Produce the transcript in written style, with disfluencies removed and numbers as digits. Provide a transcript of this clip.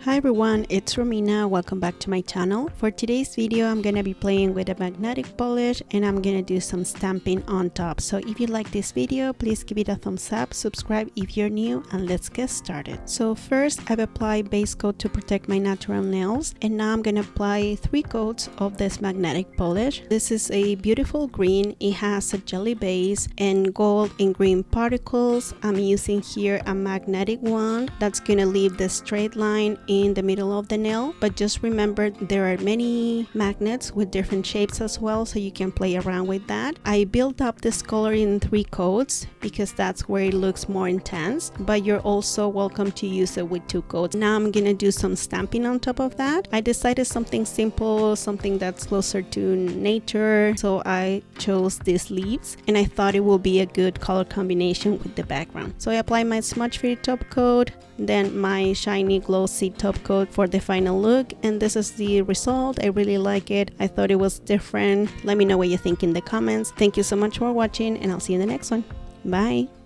Hi everyone, it's Romina. Welcome back to my channel. For today's video, I'm gonna be playing with a magnetic polish and I'm gonna do some stamping on top. So if you like this video, please give it a thumbs up, subscribe if you're new, and let's get started. So first, I've applied base coat to protect my natural nails, and now I'm gonna apply 3 coats of this magnetic polish. This is a beautiful green. It has a jelly base and gold and green particles. I'm using here a magnetic one that's gonna leave the straight line in the middle of the nail, but just remember there are many magnets with different shapes as well, so you can play around with that. I built up this color in 3 coats because that's where it looks more intense, but you're also welcome to use it with 2 coats. Now I'm gonna do some stamping on top of that. I decided something simple, something that's closer to nature, so I chose these leaves and I thought it would be a good color combination with the background. So I apply my smudge free top coat, then my shiny glossy top coat for the final look, and this is the result. I really like it. I thought it was different. Let me know what you think in the comments. Thank you so much for watching, and I'll see you in the next one. Bye.